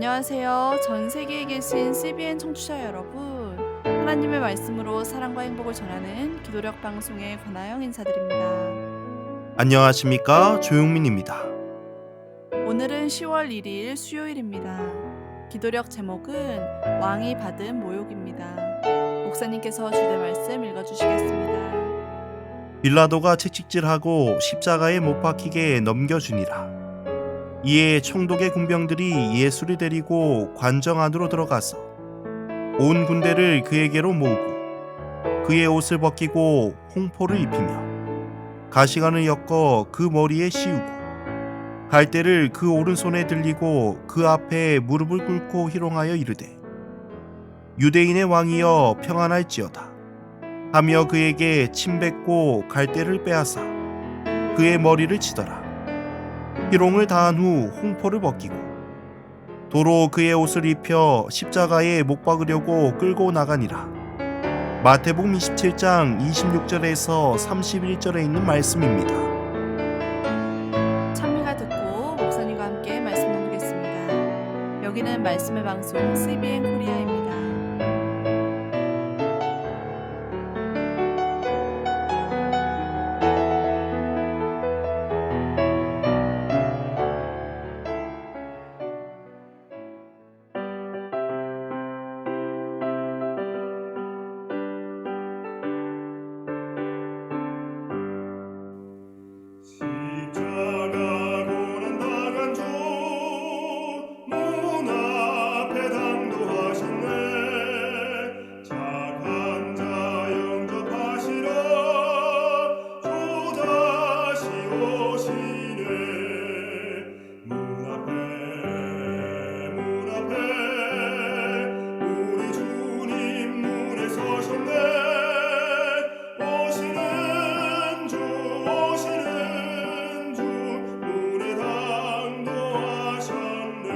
안녕하세요. 전 세계에 계신 CBN 청취자 여러분. 하나님의 말씀으로 사랑과 행복을 전하는 기도력 방송의 권하영 인사드립니다. 안녕하십니까, 조용민입니다. 오늘은 10월 1일 수요일입니다. 기도력 제목은 왕이 받은 모욕입니다. 목사님께서 주제 말씀 읽어주시겠습니다. 빌라도가 채찍질하고 십자가에 못 박히게 넘겨주니라. 이에 총독의 군병들이 예수를 데리고 관정 안으로 들어가서 온 군대를 그에게로 모으고 그의 옷을 벗기고 홍포를 입히며 가시관을 엮어 그 머리에 씌우고 갈대를 그 오른손에 들리고 그 앞에 무릎을 꿇고 희롱하여 이르되 유대인의 왕이여 평안할지어다 하며 그에게 침 뱉고 갈대를 빼앗아 그의 머리를 치더라. 희롱을 다한 후 홍포를 벗기고 도로 그의 옷을 입혀 십자가에 못 박으려고 끌고 나가니라. 마태복음 27장 26절에서 31절에 있는 말씀입니다. 찬미가 듣고 목사님과 함께 말씀 나누겠습니다. 여기는 말씀의 방송 CBN 코리아입니다. 십자가 고난 당한 주 문 앞에 당도하셨네. 착한 자 영접하시러 주 다시 오시네. 문 앞에 우리 주님 문에 서셨네. 오시는 주 문에 당도하셨네.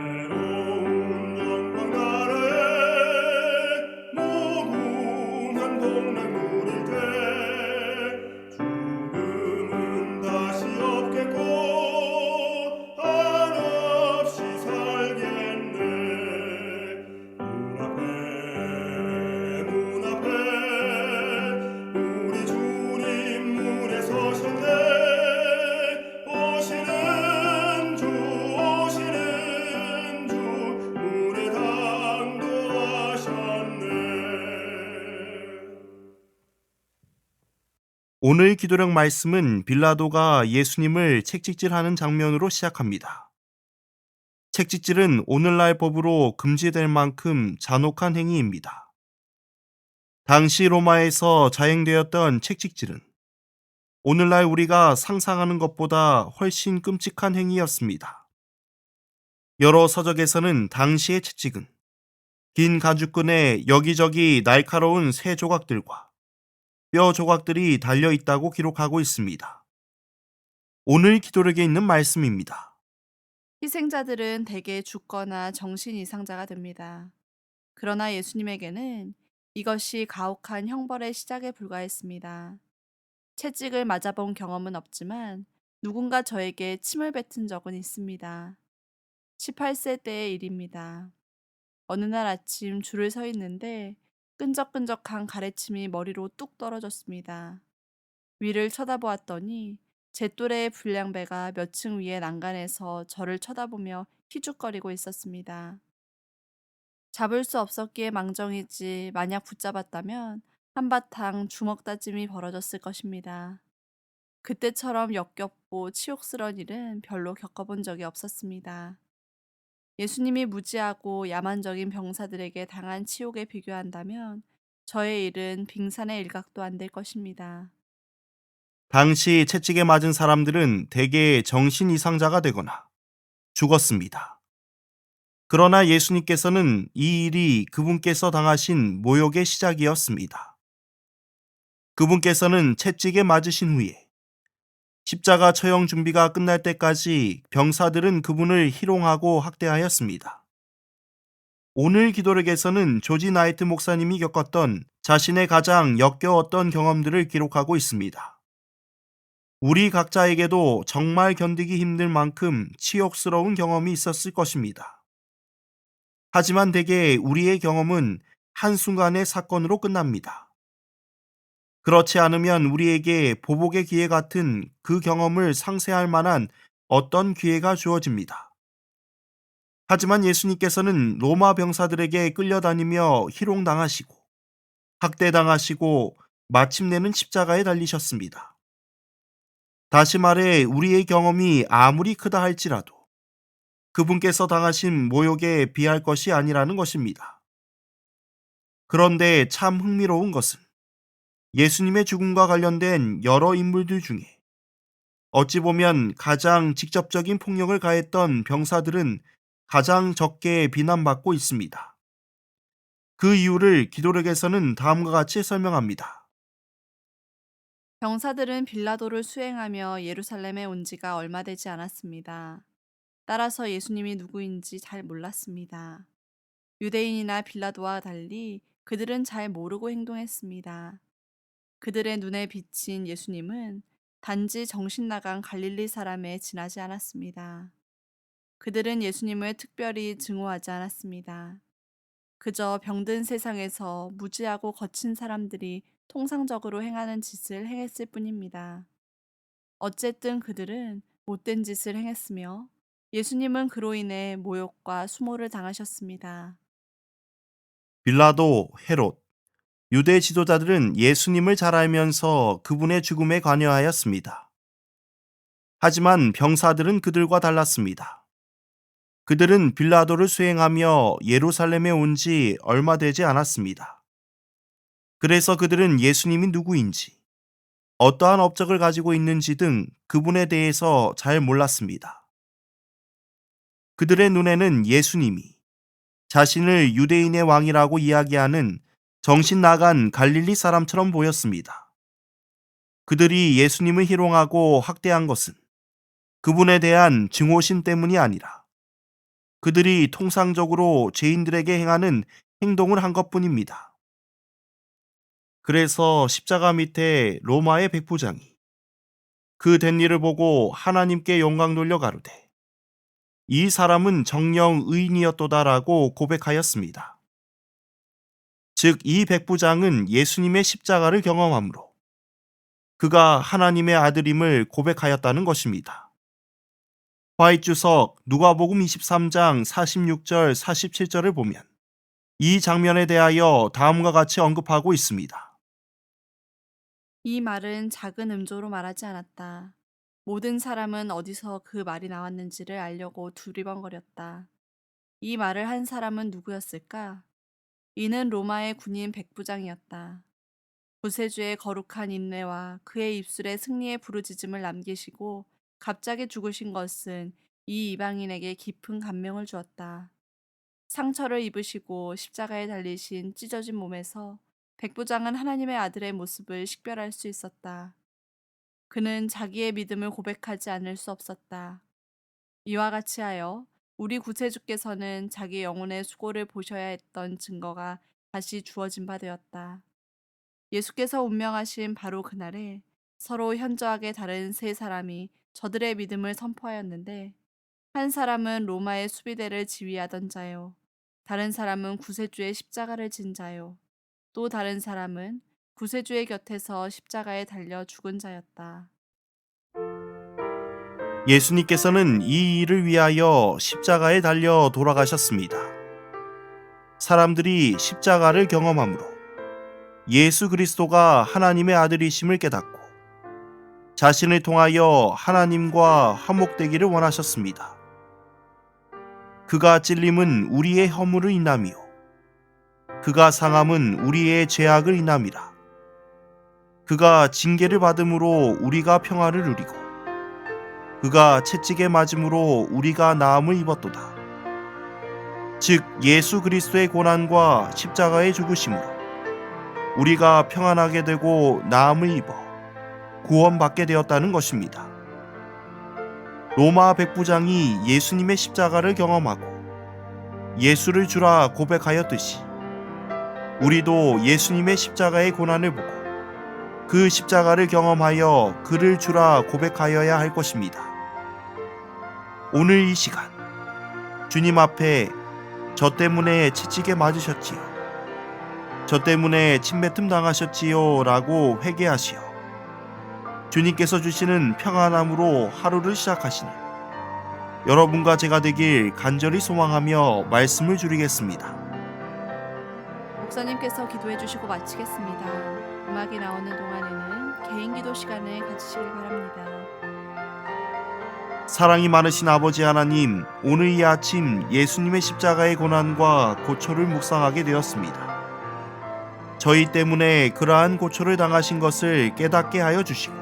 새로운 영광 나라에 무궁한 복락물일 때 죽음은 다시 없겠고 한없이 살겠네. 문 앞에 우리 주님 문에 서셨네. 오시는 주 문에 당도하셨네. 오늘 기도력 말씀은 빌라도가 예수님을 채찍질하는 장면으로 시작합니다. 채찍질은 오늘날 법으로 금지될 만큼 잔혹한 행위입니다. 당시 로마에서 자행되었던 채찍질은 오늘날 우리가 상상하는 것보다 훨씬 끔찍한 행위였습니다. 여러 서적에서는 당시의 채찍은 긴 가죽끈에 여기저기 날카로운 쇠 조각들과 뼈 조각들이 달려 있다고 기록하고 있습니다. 오늘 기도력에 있는 말씀입니다. 희생자들은 대개 죽거나 정신 이상자가 됩니다. 그러나 예수님에게는 이것이 가혹한 형벌의 시작에 불과했습니다. 채찍을 맞아본 경험은 없지만 누군가 저에게 침을 뱉은 적은 있습니다. 18세 때의 일입니다. 어느 날 아침 줄을 서 있는데 끈적끈적한 가래침이 머리로 뚝 떨어졌습니다. 위를 쳐다보았더니 제 또래의 불량배가 몇 층 위에 난간에서 저를 쳐다보며 희죽거리고 있었습니다. 잡을 수 없었기에 망정이지 만약 붙잡았다면 한바탕 주먹 다짐이 벌어졌을 것입니다. 그때처럼 역겹고 치욕스러운 일은 별로 겪어본 적이 없었습니다. 예수님이 무지하고 야만적인 병사들에게 당한 치욕에 비교한다면 저의 일은 빙산의 일각도 안 될 것입니다. 당시 채찍에 맞은 사람들은 대개 정신 이상자가 되거나 죽었습니다. 그러나 예수님께서는 이 일이 그분께서 당하신 모욕의 시작이었습니다. 그분께서는 채찍에 맞으신 후에 십자가 처형 준비가 끝날 때까지 병사들은 그분을 희롱하고 학대하였습니다. 오늘 기도력에서는 조지 나이트 목사님이 겪었던 자신의 가장 역겨웠던 경험들을 기록하고 있습니다. 우리 각자에게도 정말 견디기 힘들 만큼 치욕스러운 경험이 있었을 것입니다. 하지만 대개 우리의 경험은 한순간의 사건으로 끝납니다. 그렇지 않으면 우리에게 보복의 기회 같은 그 경험을 상쇄할 만한 어떤 기회가 주어집니다. 하지만 예수님께서는 로마 병사들에게 끌려다니며 희롱당하시고 학대당하시고 마침내는 십자가에 달리셨습니다. 다시 말해 우리의 경험이 아무리 크다 할지라도 그분께서 당하신 모욕에 비할 것이 아니라는 것입니다. 그런데 참 흥미로운 것은 예수님의 죽음과 관련된 여러 인물들 중에 어찌 보면 가장 직접적인 폭력을 가했던 병사들은 가장 적게 비난받고 있습니다. 그 이유를 기도력에서는 다음과 같이 설명합니다. 병사들은 빌라도를 수행하며 예루살렘에 온 지가 얼마 되지 않았습니다. 따라서 예수님이 누구인지 잘 몰랐습니다. 유대인이나 빌라도와 달리 그들은 잘 모르고 행동했습니다. 그들의 눈에 비친 예수님은 단지 정신 나간 갈릴리 사람에 지나지 않았습니다. 그들은 예수님을 특별히 증오하지 않았습니다. 그저 병든 세상에서 무지하고 거친 사람들이 통상적으로 행하는 짓을 행했을 뿐입니다. 어쨌든 그들은 못된 짓을 행했으며 예수님은 그로 인해 모욕과 수모를 당하셨습니다. 빌라도, 헤롯, 유대 지도자들은 예수님을 잘 알면서 그분의 죽음에 관여하였습니다. 하지만 병사들은 그들과 달랐습니다. 그들은 빌라도를 수행하며 예루살렘에 온 지 얼마 되지 않았습니다. 그래서 그들은 예수님이 누구인지, 어떠한 업적을 가지고 있는지 등 그분에 대해서 잘 몰랐습니다. 그들의 눈에는 예수님이 자신을 유대인의 왕이라고 이야기하는 정신 나간 갈릴리 사람처럼 보였습니다. 그들이 예수님을 희롱하고 학대한 것은 그분에 대한 증오심 때문이 아니라 그들이 통상적으로 죄인들에게 행하는 행동을 한 것뿐입니다. 그래서 십자가 밑에 로마의 백부장이 그 된 일을 보고 하나님께 영광 돌려 가로되 이 사람은 정녕 의인이었도다라고 고백하였습니다. 즉 이 백부장은 예수님의 십자가를 경험함으로 그가 하나님의 아들임을 고백하였다는 것입니다. 화이트주석 누가복음 23장 46절 47절을 보면 이 장면에 대하여 다음과 같이 언급하고 있습니다. 이 말은 작은 음조로 말하지 않았다. 모든 사람은 어디서 그 말이 나왔는지를 알려고 두리번거렸다. 이 말을 한 사람은 누구였을까? 이는 로마의 군인 백부장이었다. 구세주의 거룩한 인내와 그의 입술에 승리의 부르짖음을 남기시고 갑자기 죽으신 것은 이 이방인에게 깊은 감명을 주었다. 상처를 입으시고 십자가에 달리신 찢어진 몸에서 백부장은 하나님의 아들의 모습을 식별할 수 있었다. 그는 자기의 믿음을 고백하지 않을 수 없었다. 이와 같이 하여 우리 구세주께서는 자기 영혼의 수고를 보셔야 했던 증거가 다시 주어진 바 되었다. 예수께서 운명하신 바로 그날에 서로 현저하게 다른 세 사람이 저들의 믿음을 선포하였는데 한 사람은 로마의 수비대를 지휘하던 자요. 다른 사람은 구세주의 십자가를 진 자요. 또 다른 사람은 구세주의 곁에서 십자가에 달려 죽은 자였다. 예수님께서는 이 일을 위하여 십자가에 달려 돌아가셨습니다. 사람들이 십자가를 경험함으로 예수 그리스도가 하나님의 아들이심을 깨닫고 자신을 통하여 하나님과 화목되기를 원하셨습니다. 그가 찔림은 우리의 허물을 인함이요 그가 상함은 우리의 죄악을 인함이라. 그가 징계를 받음으로 우리가 평화를 누리고 그가 채찍에 맞음으로 우리가 나음을 입었도다. 즉 예수 그리스도의 고난과 십자가의 죽으심으로 우리가 평안하게 되고 나음을 입어 구원받게 되었다는 것입니다. 로마 백부장이 예수님의 십자가를 경험하고 예수를 주라 고백하였듯이 우리도 예수님의 십자가의 고난을 보고 그 십자가를 경험하여 그를 주라 고백하여야 할 것입니다. 오늘 이 시간 주님 앞에 저 때문에 채찍에 맞으셨지요, 저 때문에 침뱉음 당하셨지요 라고 회개하시어 주님께서 주시는 평안함으로 하루를 시작하시는 여러분과 제가 되길 간절히 소망하며 말씀을 줄이겠습니다. 목사님께서 기도해 주시고 마치겠습니다. 음악이 나오는 동안에는 개인 기도 시간을 가지시길 바랍니다. 사랑이 많으신 아버지 하나님, 오늘 이 아침 예수님의 십자가의 고난과 고초를 묵상하게 되었습니다. 저희 때문에 그러한 고초를 당하신 것을 깨닫게 하여 주시고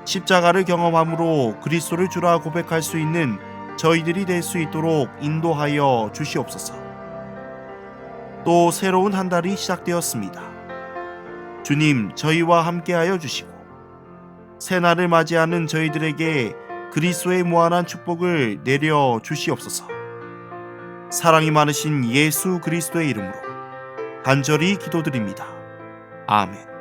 십자가를 경험함으로 그리스도를 주라 고백할 수 있는 저희들이 될 수 있도록 인도하여 주시옵소서. 또 새로운 한 달이 시작되었습니다. 주님, 저희와 함께하여 주시고 새날을 맞이하는 저희들에게 그리스도의 무한한 축복을 내려 주시옵소서. 사랑이 많으신 예수 그리스도의 이름으로 간절히 기도드립니다. 아멘.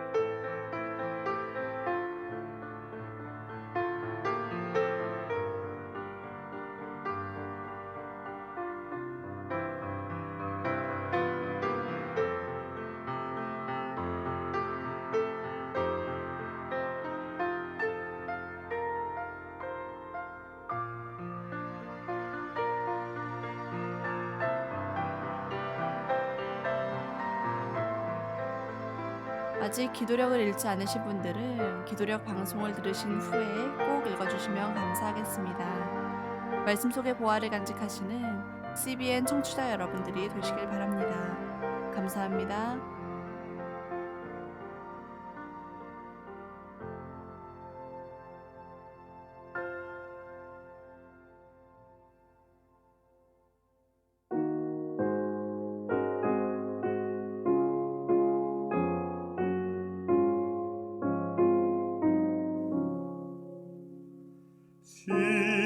아직 기도력을 잃지 않으신 분들은 기도력 방송을 들으신 후에 꼭 읽어주시면 감사하겠습니다. 말씀 속의 보화를 간직하시는 CBN 청취자 여러분들이 되시길 바랍니다. 감사합니다.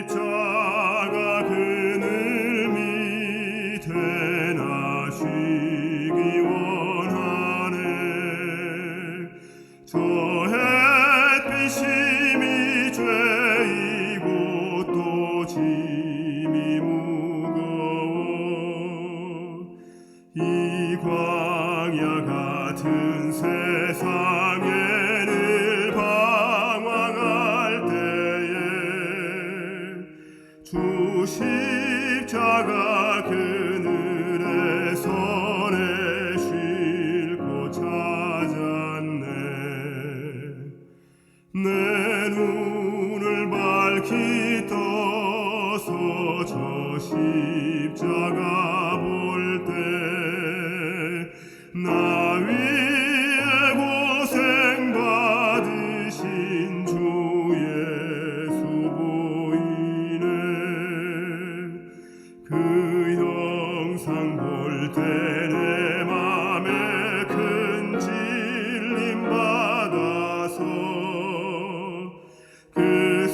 십자가 그늘 밑에 나 쉬기 원하네. 저 햇빛이 죄이고 또 짐이 무거워. 이 광야 같은 세상에 늘 방황할 때에 주 십자가 그늘에서 내 쉴 곳 찾았네. 내 눈을 밝히 떠서 저 십자가 볼 때 나 위에 고생 받으신 주 예수 보이네. 그 형상 볼 때 내 맘에 큰 질림 받아서 그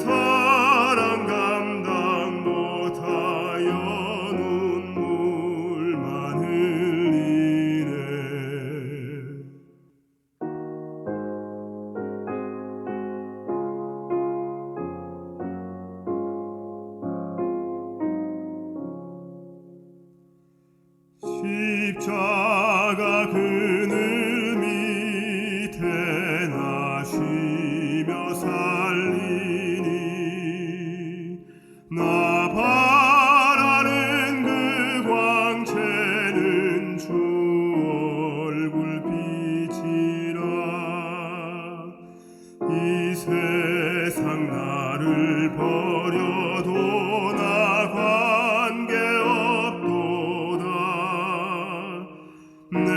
사랑 감당 못하여 눈물만 흘리네. 십자가 그늘 밑에 나 쉬며 살리니 나 바라는 그 광채는 주 얼굴 빛이라. 이 세상 나를 버려도 나 관계없도다. 내